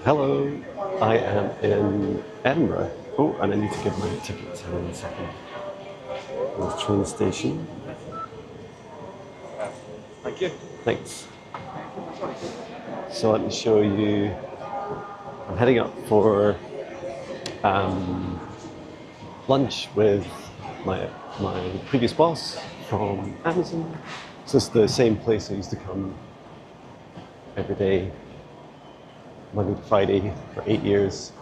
Hello, I am in Edinburgh. Oh, and I need to give my ticket. Hang on a second. The train station. Thank you. Thanks. So let me show you. I'm heading up for lunch with my previous boss from Amazon. So it's the same place I used to come every day, Monday to Friday for 8 years.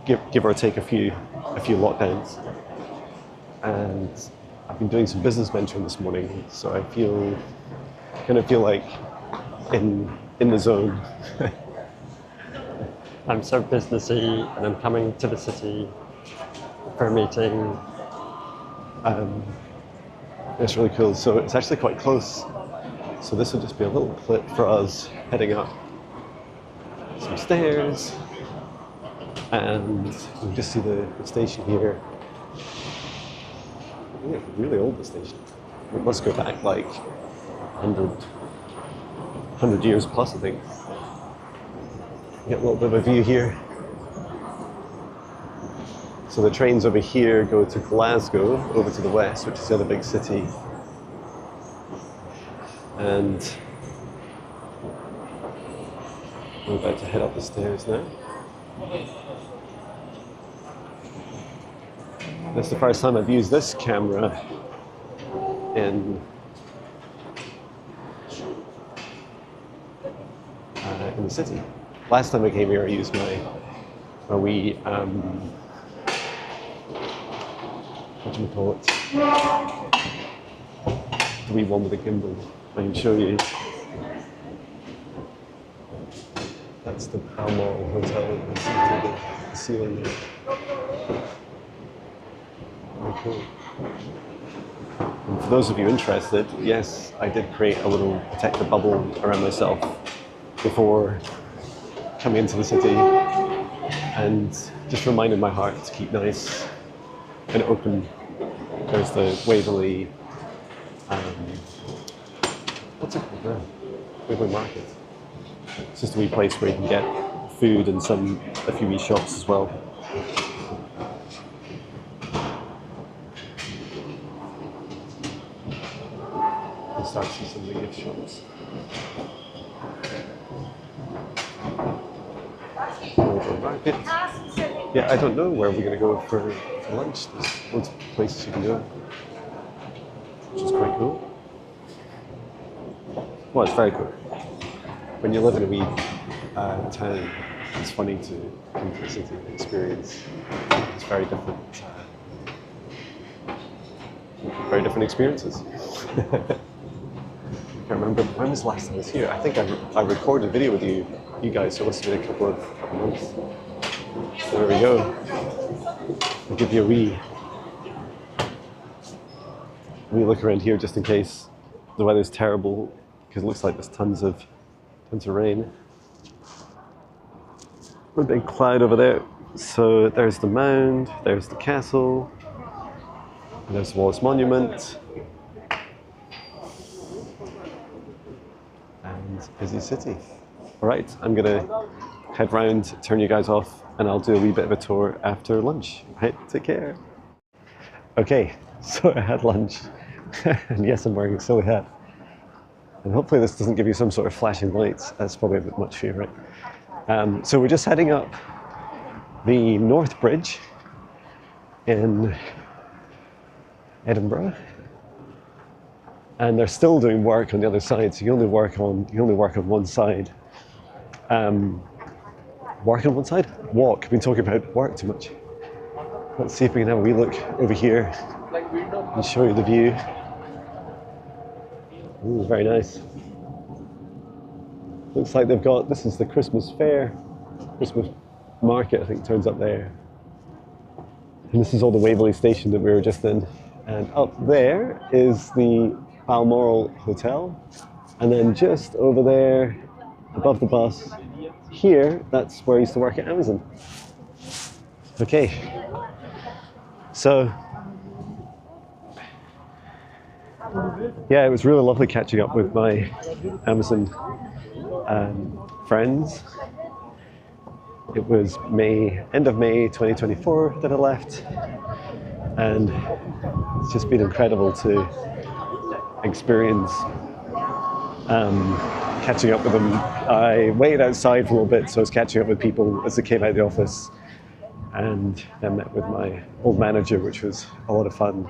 Give or take a few lockdowns. And I've been doing some business mentoring this morning, so I kind of feel like in the zone. I'm so businessy and I'm coming to the city for a meeting. It's really cool. So it's actually quite close. So this will just be a little clip for us heading up some stairs. And you can just see the station here. Yeah, really old, the station. It must go back like 100 years plus, I think. Get a little bit of a view here. So the trains over here go to Glasgow, over to the west, which is the other big city. And we're about to head up the stairs now. This is the first time I've used this camera in the city. Last time I came here, I used my wee, what do you call it? The wee one with the gimbal. I can show you. That's the Ramble hotel. You can see through the ceiling there. Very cool. And for those of you interested, yes, I did create a little protective bubble around myself before coming into the city, and just reminded my heart to keep nice and open. There's the Waverley, what's it called now? Waverley Market. It's just a wee place where you can get food and a few wee shops as well. You start to see some of the gift shops. Market. Yeah, I don't know where we're going to go for lunch. There's loads of places you can go, which is quite cool. Well, it's very cool. When you live in a wee town, it's funny to come to the city and experience. It's very different experiences. I can't remember, when was the last time I was here? I think I recorded a video with you guys, so it must have been a couple of months. So there we go. I'll give you a wee look around here just in case the weather's terrible, because it looks like there's tons of rain. A big cloud over there. So there's the mound, there's the castle, and there's the Wallace Monument. And busy city. All right, I'm gonna head round, turn you guys off, and I'll do a wee bit of a tour after lunch. Right, take care. Okay, so I had lunch, and yes, I'm wearing a silly hat. And hopefully this doesn't give you some sort of flashing lights. That's probably a bit much for you, right? So we're just heading up the North Bridge in Edinburgh. And they're still doing work on the other side, so you only work on one side. Work on one side? Walk. I've been talking about work too much. Let's see if we can have a wee look over here and show you the view. Ooh, very nice. Looks like they've got, this is the Christmas fair, Christmas market, I think, turns up there. And this is all the Waverley station that we were just in. And up there is the Balmoral Hotel. And then just over there, above the bus, here, that's where I used to work at Amazon. Okay. So, yeah, it was really lovely catching up with my Amazon friends. It was end of May 2024 that I left, and it's just been incredible to experience catching up with them. I waited outside for a little bit, so I was catching up with people as they came out of the office, and then met with my old manager, which was a lot of fun,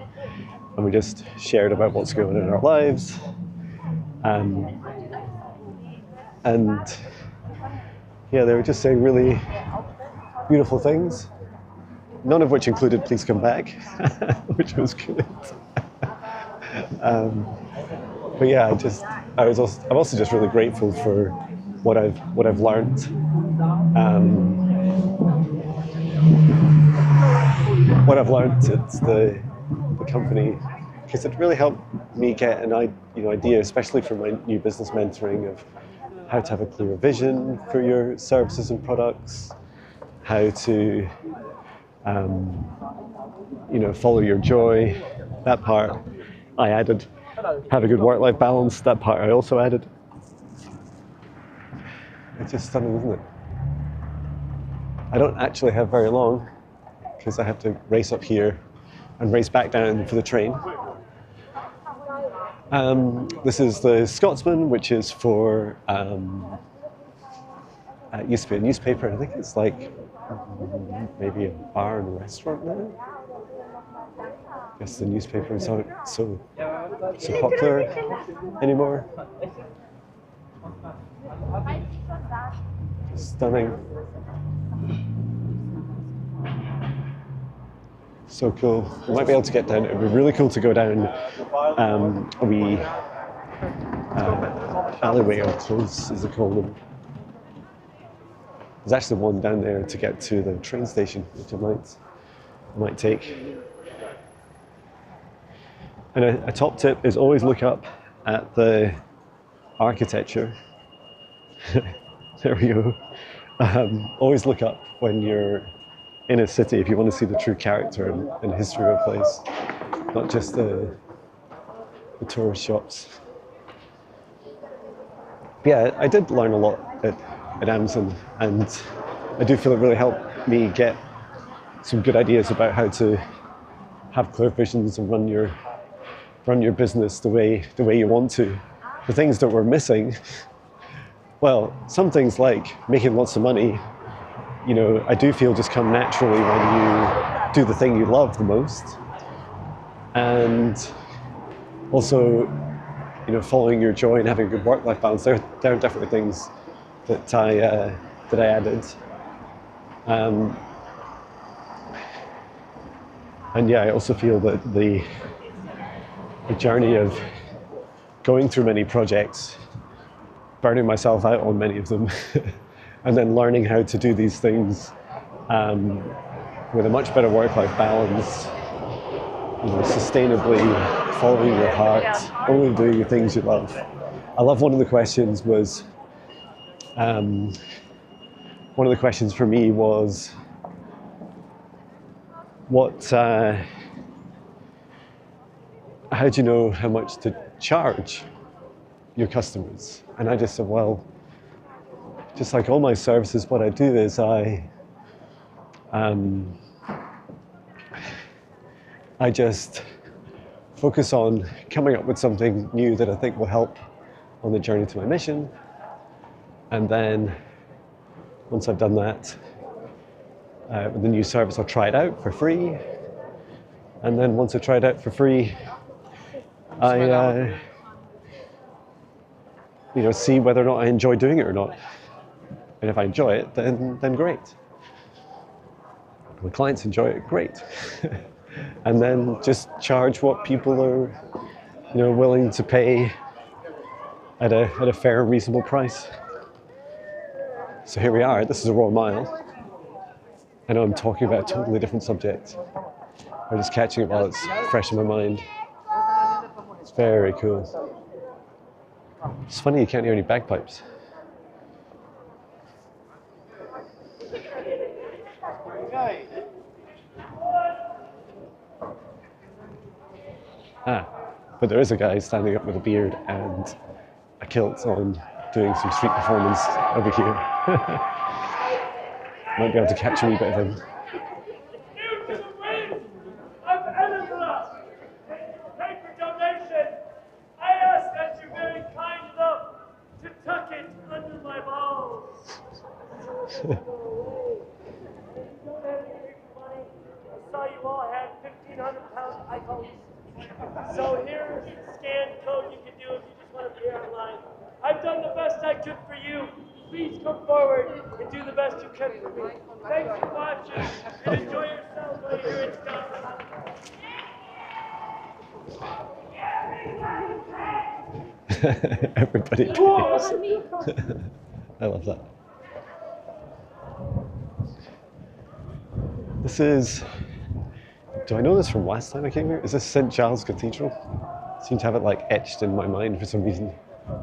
and we just shared about what's going on in our lives. And yeah, they were just saying really beautiful things, none of which included "please come back," which was good. But yeah, I'm also just really grateful for what I've learned. What I've learned at the company, because it really helped me get an idea, especially for my new business mentoring, of how to have a clearer vision for your services and products, how to follow your joy. That part I added. Have a good work-life balance. That part I also added. It's just stunning, isn't it? I don't actually have very long, because I have to race up here and race back down for the train. This is the Scotsman, which is for it used to be a newspaper, and I think it's like maybe a bar and a restaurant now. I guess the newspaper is not so popular anymore. Stunning. So cool. We might be able to get down. It would be really cool to go down a wee alleyway or close, as they call them. There's actually one down there to get to the train station, which I might take. And a top tip is always look up at the architecture. There we go. Always look up when you're in a city if you want to see the true character and history of a place, not just the tourist shops. But yeah, I did learn a lot at Amazon, and I do feel it really helped me get some good ideas about how to have clear visions and run your business the way you want to. The things that we're missing, well, some things like making lots of money, I do feel just come naturally when you do the thing you love the most. And also, following your joy and having a good work-life balance, there are definitely things that I added. And yeah, I also feel that the journey of going through many projects, burning myself out on many of them, and then learning how to do these things with a much better work-life balance, sustainably following your heart, only doing the things you love. I love one of the questions was, one of the questions for me was, how do you know how much to charge your customers? And I just said, well, just like all my services, what I do is I just focus on coming up with something new that I think will help on the journey to my mission. And then once I've done that, with the new service, I'll try it out for free. And then once I try it out for free, I see whether or not I enjoy doing it or not. And if I enjoy it, then great. If my clients enjoy it, great. And then just charge what people are, willing to pay at a fair, reasonable price. So here we are. This is a Royal Mile. I know I'm talking about a totally different subject. I'm just catching it while it's fresh in my mind. It's very cool. It's funny you can't hear any bagpipes. But there is a guy standing up with a beard and a kilt on doing some street performance over here. Might be able to catch a wee bit of him. New to the wind of Edinburgh. Paper donation. I ask that you're very kind enough to tuck it under my balls. You don't have any money. I saw you all had 1,500-pound iPhones. So here's the scan code you can do if you just want to be online. I've done the best I could for you. Please come forward and do the best you can for me. Thanks for watching and enjoy yourselves while you're in Scotland. Everybody. I love that. This is, do I know this from last time I came here? Is this St. Giles Cathedral? I seem to have it like etched in my mind for some reason.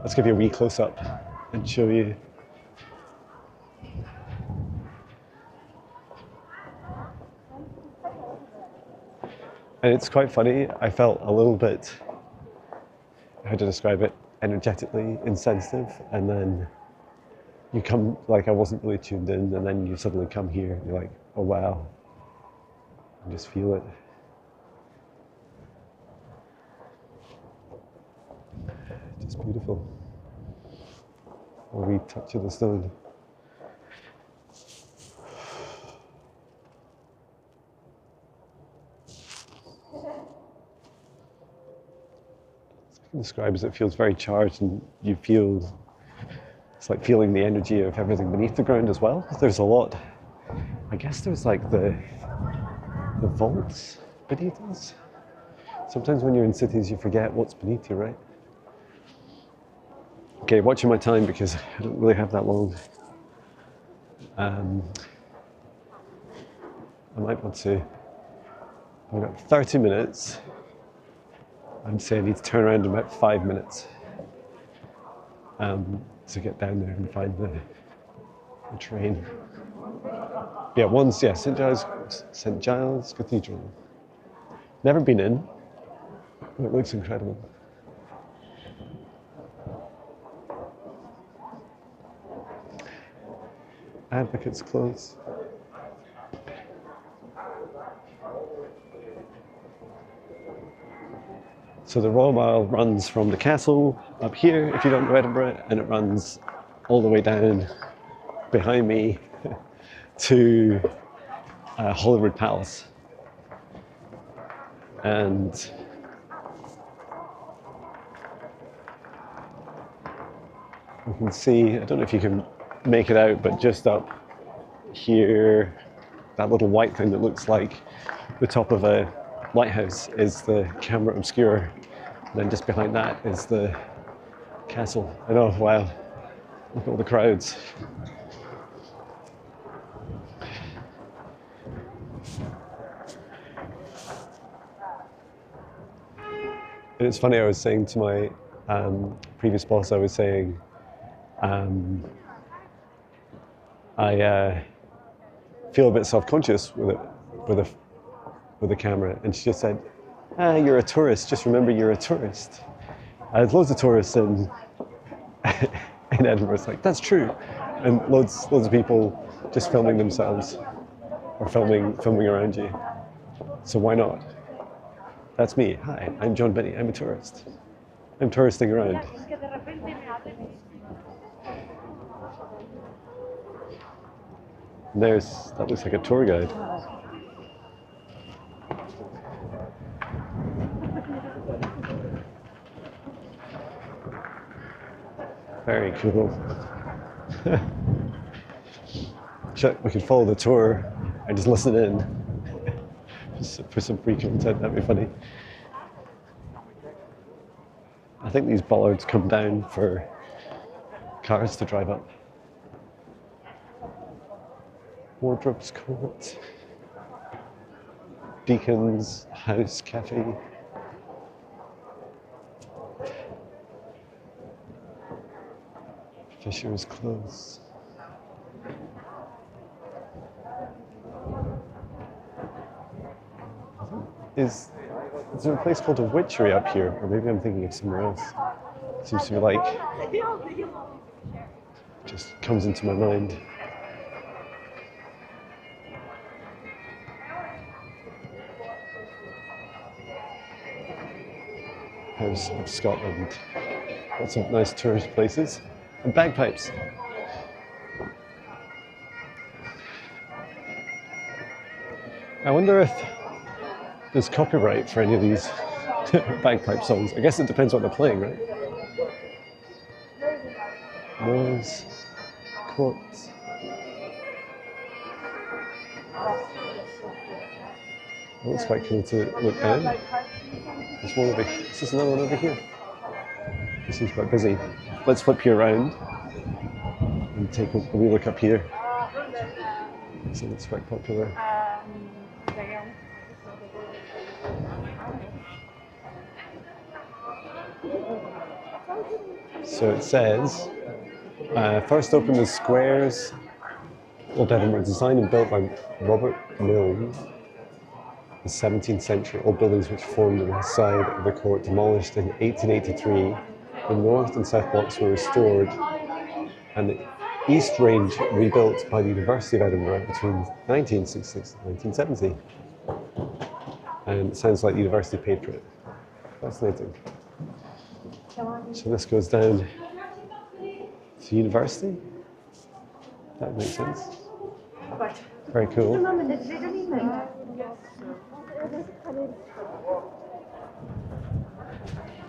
Let's give you a wee close up and show you. And it's quite funny, I felt a little bit, how to describe it, energetically insensitive, and then you come, like I wasn't really tuned in, and then you suddenly come here and you're like, oh wow, and just feel it. Just beautiful. A wee touch of the stone. I can describe as it feels very charged, and you feel, it's like feeling the energy of everything beneath the ground as well. There's a lot, I guess there's like the vaults beneath us. Sometimes when you're in cities you forget what's beneath you, right? Okay, watching my time because I don't really have that long. I might want to, I've got 30 minutes. I'd say I need to turn around in about 5 minutes to get down there and find the train. Yeah, one's, yeah, St. Giles Cathedral. Never been in, but it looks incredible. Advocates Close. So the Royal Mile runs from the castle up here, if you don't know Edinburgh, and it runs all the way down behind me to Holyrood Palace. And you can see, I don't know if you can make it out, but just up here, that little white thing that looks like the top of a lighthouse is the camera obscura. And then just behind that is the castle. I know, wow, look at all the crowds. And it's funny, I was saying to my previous boss, I was saying, I feel a bit self-conscious with the camera, and she just said, "You're a tourist. Just remember, you're a tourist." I had loads of tourists in Edinburgh. It's like, that's true, and loads of people just filming themselves or filming around you. So why not? That's me. Hi, I'm Jon Binnie. I'm a tourist. I'm touristing around. That looks like a tour guide. Very cool. We could follow the tour and just listen in just for some free content. That'd be funny. I think these bollards come down for cars to drive up. Wardrobe's Court, Deacon's House Cafe. Fisher's Close. Is there a place called a witchery up here? Or maybe I'm thinking of somewhere else. Seems to be like just comes into my mind. House of Scotland. Lots of nice tourist places. And bagpipes. I wonder if there's copyright for any of these bagpipe songs. I guess it depends what they're playing, right? Noise, chords. Oh, it's quite cool to look down. There's one over here. Is this another one over here? This seems quite busy. Let's flip you around and take a wee look up here. So it's quite popular. So it says, first opened as squares, Old Edinburgh, designed and built by Robert Milne. The 17th century, all buildings which formed the west side of the court demolished in 1883. The north and south blocks were restored, and the east range rebuilt by the University of Edinburgh between 1966 and 1970. And it sounds like the university paid for it. Fascinating. So this goes down to university. That makes sense. Very cool.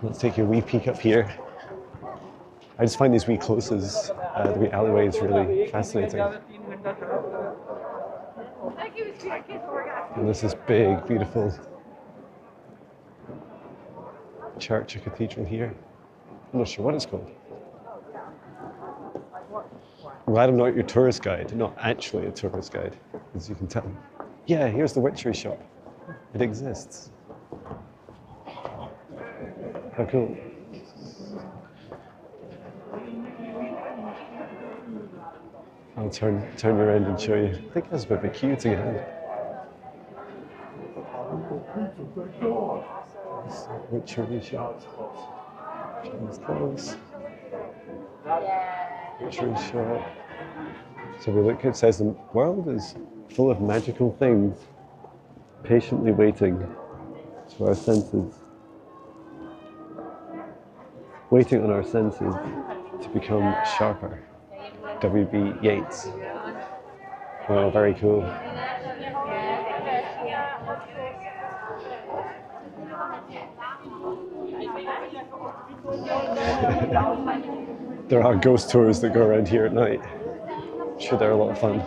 Let's take a wee peek up here. I just find these wee closes, the wee alleyways really fascinating. And there's this big, beautiful church or cathedral here. I'm not sure what it's called. I'm glad I'm not your tourist guide, not actually a tourist guide, as you can tell. Yeah, here's the witchery shop. It exists. How cool. I'll turn you around and show you. I think there's a bit of a queue to get in. Witchery shop. It's close. Witchery shop. So we look, it says the world is full of magical things, patiently waiting to our senses. Waiting on our senses to become sharper. W.B. Yeats. Wow, very cool. There are ghost tours that go around here at night. I'm sure they're a lot of fun.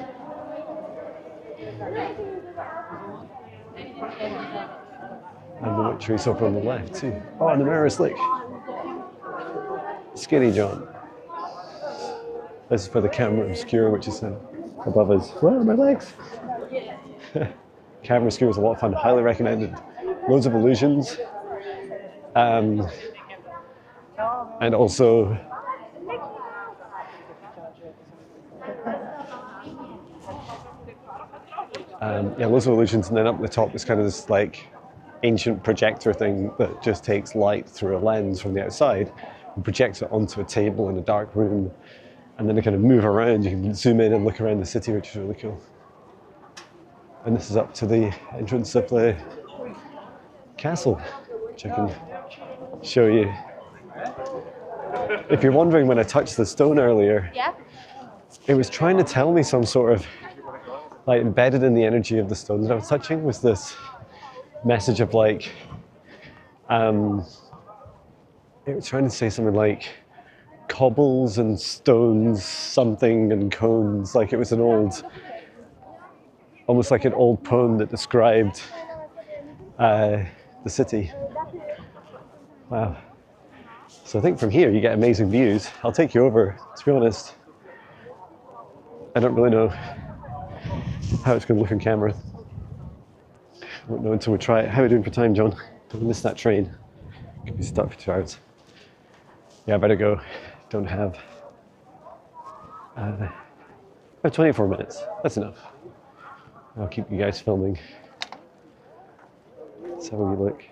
And the witchery's over on the left too. Oh, and the Mirror's Lake. Skinny John. This is for the camera obscure, which is above us. Where are my legs? Camera obscure is a lot of fun. Highly recommended. Loads of illusions. And also yeah, loads of illusions, and then up the top is kind of this like ancient projector thing that just takes light through a lens from the outside and projects it onto a table in a dark room, and then they kind of move around. You can zoom in and look around the city, which is really cool. And this is up to the entrance of the castle, which I can show you. If you're wondering, when I touched the stone earlier, yeah, it was trying to tell me some sort of, like, embedded in the energy of the stone that I was touching was this message of like, it was trying to say something like cobbles and stones, something, and cones. Like it was an old, almost like an old poem that described the city. Wow. So I think from here you get amazing views. I'll take you over. To be honest, I don't really know how it's going to look on camera. I won't know until we try it. How are we doing for time, John? Don't miss that train. Could be stuck for 2 hours. Yeah, I better go. Don't have... I have 24 minutes. That's enough. I'll keep you guys filming. Let's have a wee look.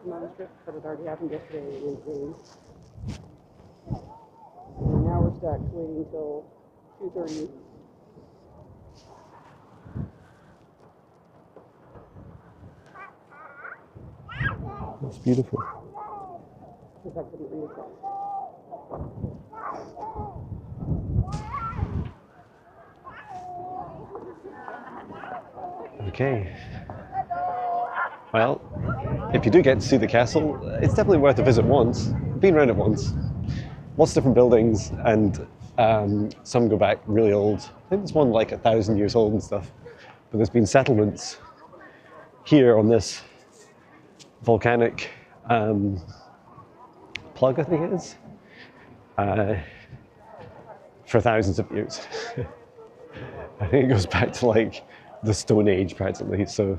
Manuscript, but it already happened yesterday. Now hour stacks waiting till 2:30. That's beautiful. If I couldn't read it. Okay. Well, if you do get to see the castle, it's definitely worth a visit once. Been around it once. Lots of different buildings, and some go back really old. I think there's one like 1,000 years old and stuff. But there's been settlements here on this volcanic plug, I think it is, for thousands of years. I think it goes back to like the Stone Age practically, so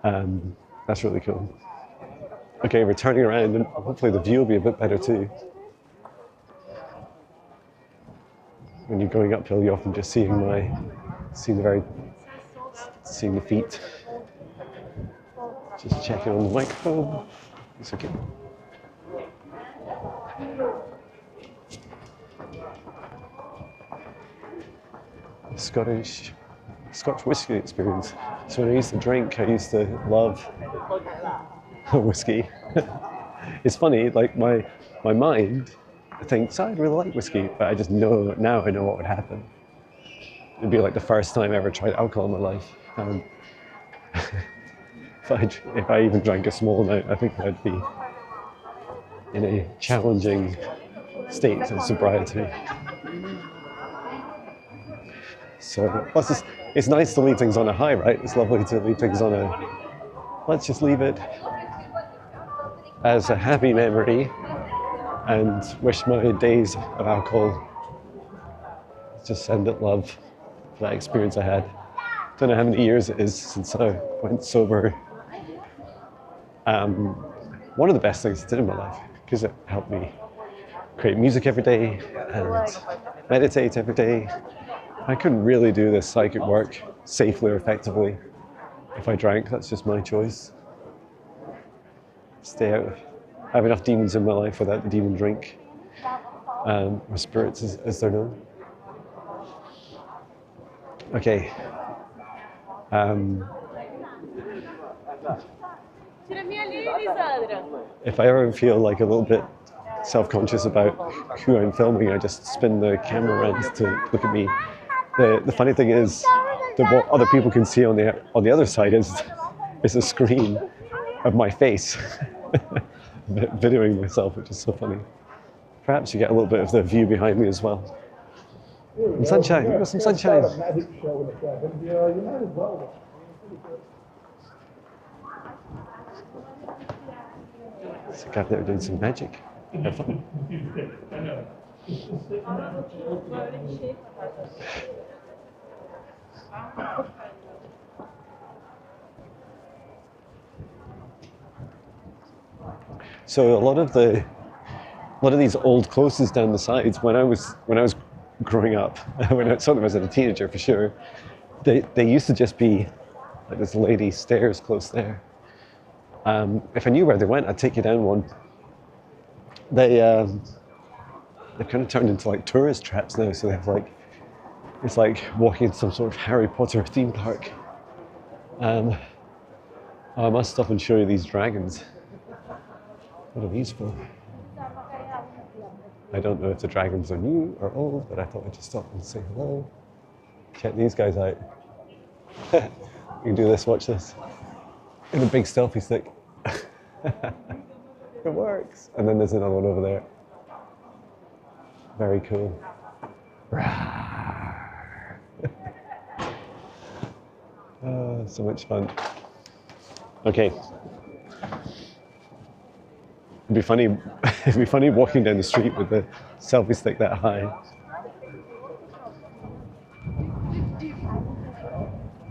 that's really cool. Okay, we're turning around and hopefully the view will be a bit better too. When you're going uphill, you're often just seeing the feet. Just checking on the microphone. It's okay. Scotch whiskey experience. So when I used to drink, I used to love whiskey. It's funny, like my mind thinks, I'd really like whiskey, but I just know, now I know what would happen. It'd be like the first time I ever tried alcohol in my life. If I even drank a small amount, I think I'd be in a challenging state of sobriety. So, it's nice to leave things on a high, right? It's lovely to leave things on a, let's just leave it as a happy memory and wish my days of alcohol, just send it love for that experience I had. Don't know how many years it is since I went sober. One of the best things I did in my life, because it helped me create music every day and meditate every day. I couldn't really do this psychic work safely or effectively if I drank. That's just my choice. Stay out. I have enough demons in my life without the demon drink, or spirits as they're known. Okay. If I ever feel like a little bit self-conscious about who I'm filming, I just spin the camera around to look at me. The funny thing is that what other people can see on the other side is a screen of my face, videoing myself, which is so funny. Perhaps you get a little bit of the view behind me as well. And sunshine, we've got some sunshine. It's a guy there doing some magic. Have fun. So a lot of these old closes down the sides, when I was growing up, when I saw them as a teenager for sure, they used to just be like this lady stairs close there. If I knew where they went, I'd take you down one. They've kind of turned into like tourist traps now, so they have like, it's like walking into some sort of Harry Potter theme park. I must stop and show you these dragons. What are these for? I don't know if the dragons are new or old, but I thought I'd just stop and say hello. Check these guys out. You can do this, watch this. In a big selfie stick. It works. And then there's another one over there. Very cool. Oh, so much fun. Okay. It'd be funny walking down the street with the selfie stick that high.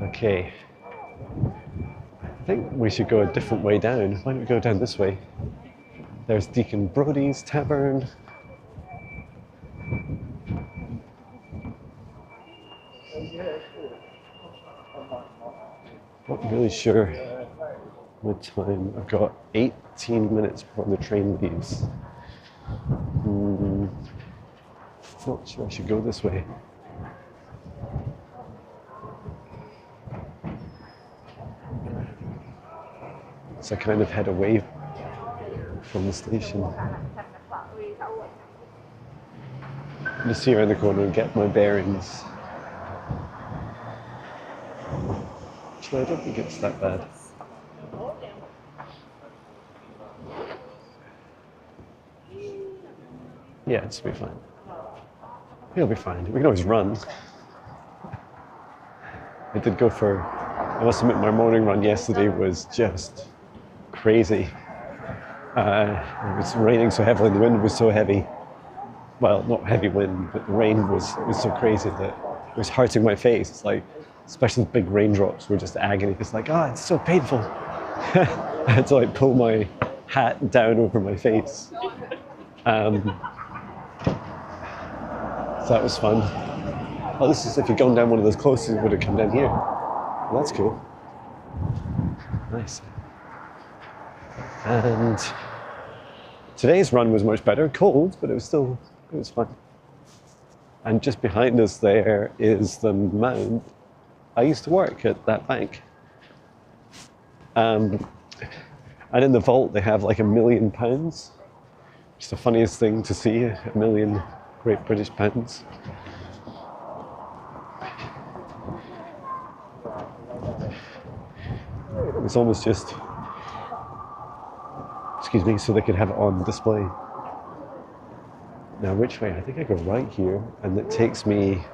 Okay. I think we should go a different way down. Why don't we go down this way? There's Deacon Brodie's Tavern. Not really sure what time. I've got 18 minutes before the train leaves. Not sure I should go this way. So I kind of head away from the station. Just see around the corner and get my bearings. Actually, I don't think it's that bad. Yeah, it's be fine. It'll be fine. We can always run. I did go for, I must admit, my morning run yesterday was just crazy. It was raining so heavily, the wind was so heavy. Well, not heavy wind, but the rain was so crazy that it was hurting my face. It's like, especially the big raindrops were just agony. It's like, it's so painful. I had to like pull my hat down over my face. So that was fun. Oh, this is if you'd gone down one of those closes, it would have come down here. Well, that's cool. Nice. And today's run was much better. Cold, but it was fun. And just behind us there is the mound. I used to work at that bank. And in the vault they have like £1 million. It's the funniest thing to see, £1 million Great British pounds. It was almost just, excuse me, so they could have it on display. Now which way? I think I go right here and it takes me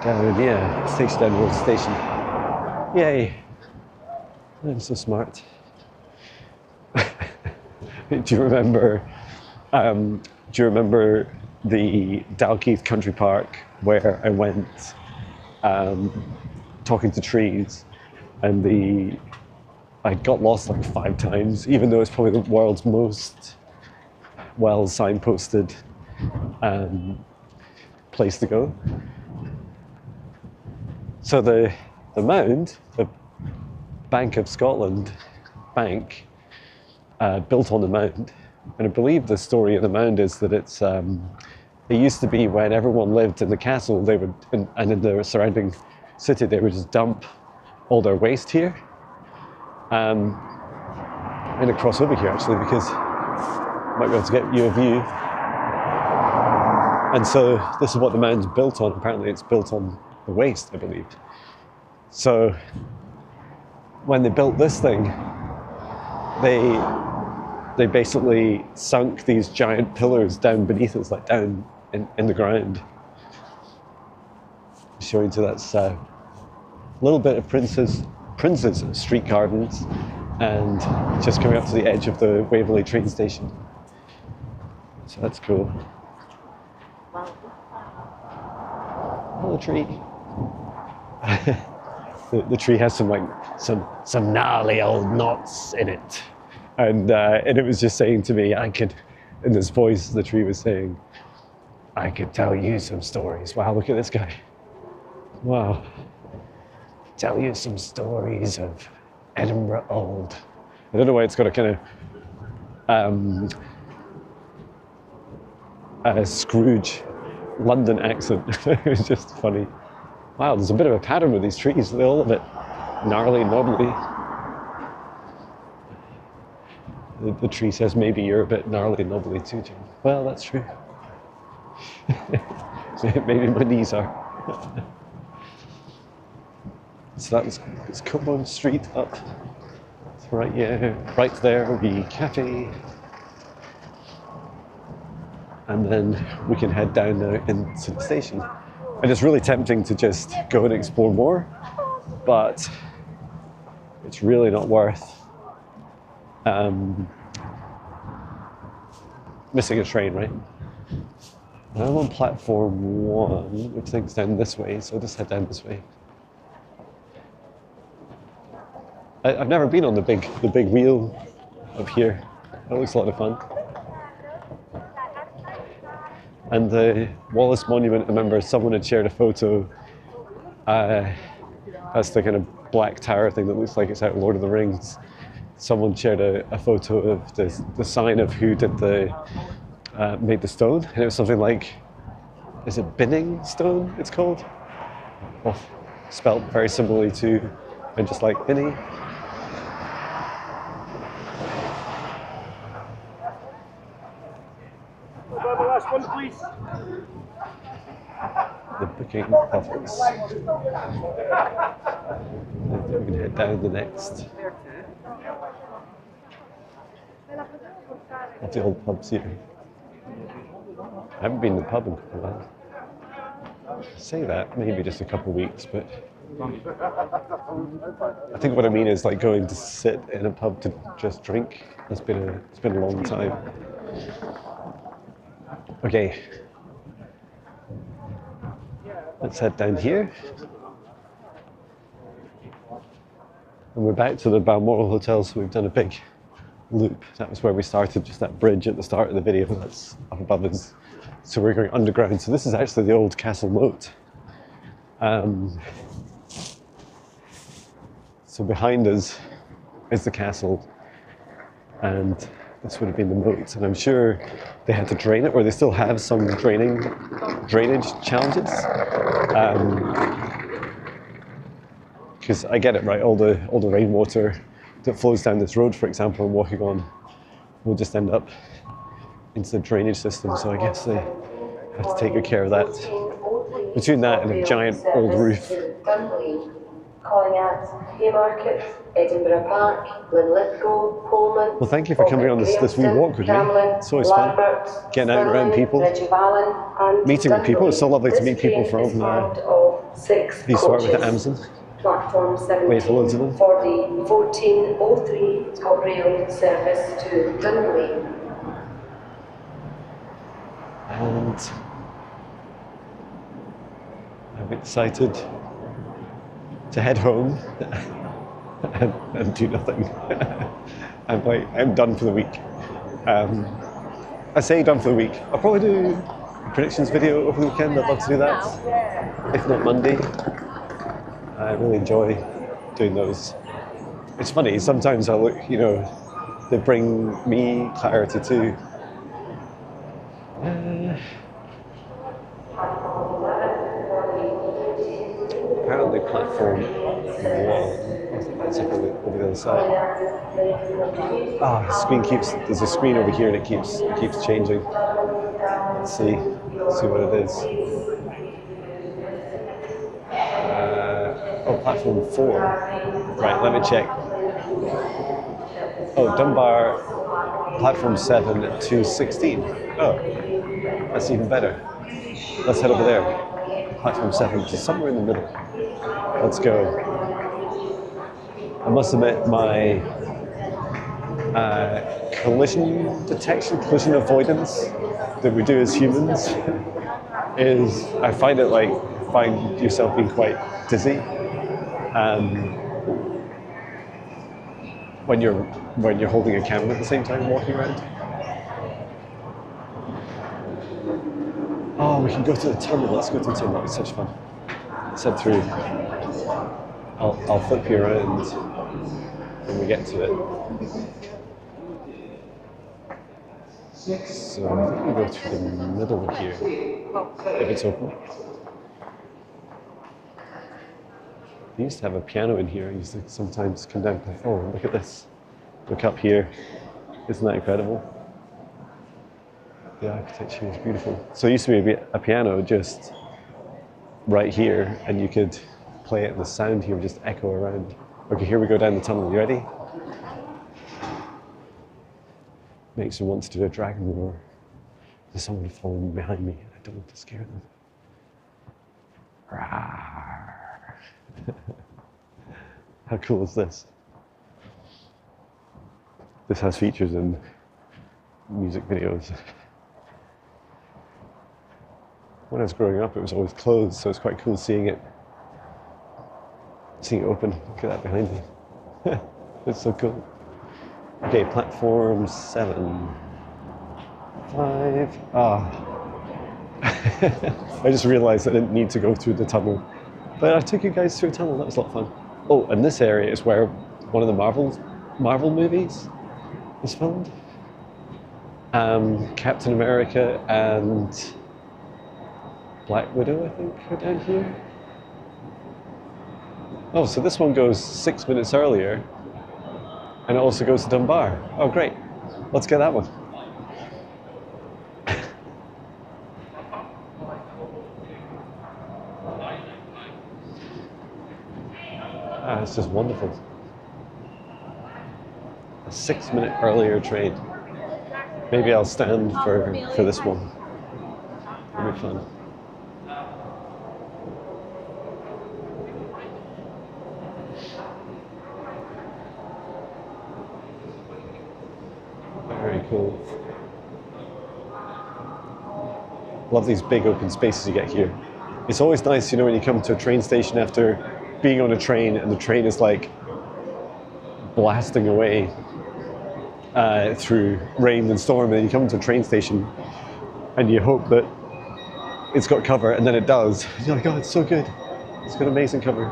down, yeah, it takes down the station. Yay! I'm so smart. Do you remember the Dalkeith Country Park where I went talking to trees and I got lost like 5 times, even though it's probably the world's most well signposted place to go. So the mound, the Bank of Scotland bank, built on the mound, and I believe the story of the mound is that it used to be when everyone lived in the castle, they would, and in the surrounding city, they would just dump all their waste here. I'm going to cross over here actually because I might be able to get you a view. And so this is what the mound's built on. Apparently it's built on the waste, I believe. So when they built this thing, they basically sunk these giant pillars down beneath us, like down in the ground. Showing to that's a little bit of Prince's Street Gardens, and just coming up to the edge of the Waverley train station. So that's cool. Hello, tree. The tree has some gnarly old knots in it. And it was just saying to me, in this voice, the tree was saying, I could tell you some stories. Wow, look at this guy. Wow. Tell you some stories of Edinburgh old. I don't know why it's got a kind of a Scrooge London accent. It's just funny. Wow, there's a bit of a pattern with these trees. They're all a bit gnarly, knobbly. The tree says, maybe you're a bit gnarly, knobbly too, Jim. Well, that's true. Maybe my knees are. So it's Coburn Street up. It's right there, the cafe. And then we can head down now into the station. And it's really tempting to just go and explore more, but it's really not worth missing a train, right? And I'm on platform 1, which takes down this way, so I'll just head down this way. I've never been on the big wheel up here. That looks a lot of fun. And the Wallace Monument, I remember someone had shared a photo. That's the kind of black tower thing that looks like it's out of Lord of the Rings. Someone shared a photo of the sign of who did made the stone, and it was something like is it Binning stone it's called? Well, spelt very similarly to, and just like Binnie. About the last one, please. The booking office. I think we can head down the next of the old pubs here. I haven't been to the pub in a couple of months. I say that, maybe just a couple of weeks, but I think what I mean is like going to sit in a pub to just drink. It's been a long time. Okay, let's head down here. And we're back to the Balmoral Hotel, so we've done a big loop. That was where we started, just that bridge at the start of the video that's up above us. So we're going underground. So this is actually the old castle moat. So behind us is the castle, and this would have been the moat. And I'm sure they had to drain it, or they still have some drainage challenges. Because I get it, right? All the rainwater that flows down this road, for example, I'm walking on, will just end up into the drainage system. So I guess they have to take good care of that. Between that and a giant old roof. Calling at Haymarket, Edinburgh Park, Linlithgow, Coleman. Well, thank you for coming on this wee walk with me. It's always fun. Getting out around people, meeting with people. It's so lovely to meet people from used to work with the Amazon. Platform 17 Wait, loads of them. for the 1403 rail service to Dunway. And I'm excited to head home and do nothing. I'm done for the week. I say done for the week. I'll probably do a predictions video over the weekend. I'd love to do that. If not Monday. I really enjoy doing those. It's funny, sometimes I look, they bring me clarity too. Apparently platform 1, I think that's over the other side. There's a screen over here and it keeps changing. Let's see what it is. Platform 4. Right, let me check. Oh, Dunbar, platform 7 to 16. Oh, that's even better. Let's head over there. Platform 7 to somewhere in the middle. Let's go. I must admit, my collision avoidance that we do as humans is, I find yourself being quite dizzy. When you're holding a camera at the same time walking around. Oh, we can go to the tunnel. Let's go to the tunnel. It's such fun. Let's head through. I'll flip you around when we get to it. So I think we go through the middle here, if it's open. I used to have a piano in here. I used to sometimes come down and play. Oh, look at this. Look up here. Isn't that incredible? The architecture is beautiful. So it used to be a piano just right here, and you could play it and the sound here would just echo around. Okay, here we go down the tunnel. You ready? Makes me want to do a dragon roar. There's someone following behind me. I don't want to scare them. Rawr. How cool is this? This has features in music videos. When I was growing up, it was always closed, so it's quite cool seeing it open. Look at that behind me. It's so cool. Okay, platform 7. 5. I just realized I didn't need to go through the tunnel. But I took you guys through a tunnel, that was a lot of fun. Oh, and this area is where one of the Marvel movies was filmed. Captain America and Black Widow, I think, are down here. Oh, so this one goes 6 minutes earlier, and it also goes to Dunbar. Oh, great. Let's get that one. It's just wonderful. A 6 minute earlier train. Maybe I'll stand for this one. It'll be fun. Very cool. Love these big open spaces you get here. It's always nice, you know, when you come to a train station after being on a train and the train is like blasting away through rain and storm, and you come to a train station and you hope that it's got cover, and then it does. You're like, oh, it's so good. It's got amazing cover.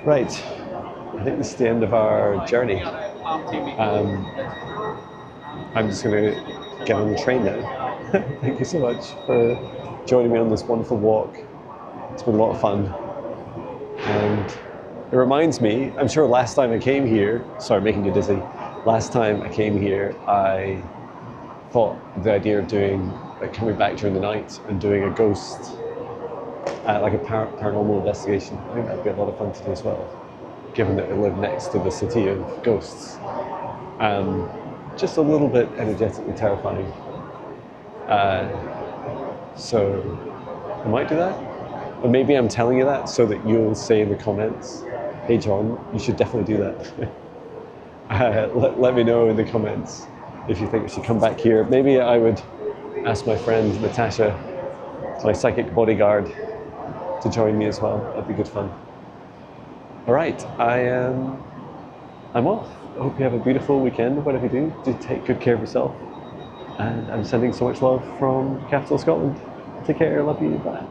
Right, I think this is the end of our journey. I'm just going to get on the train now. Thank you so much for joining me on this wonderful walk. It's been a lot of fun. And it reminds me, I'm sure last time I came here, sorry, making you dizzy. Last time I came here, I thought the idea of doing, like, coming back during the night and doing a ghost, like a paranormal investigation. I think that'd be a lot of fun to do as well, given that we live next to the city of ghosts. Just a little bit energetically terrifying. So I might do that. Or maybe I'm telling you that so that you'll say in the comments, hey John, you should definitely do that. Let me know in the comments if you think we should come back here. Maybe I would ask my friend Natasha, my psychic bodyguard, to join me as well. That'd be good fun. All right, I'm off. I hope you have a beautiful weekend. Whatever you do take good care of yourself. And I'm sending so much love from capital Scotland. Take care, love you, bye.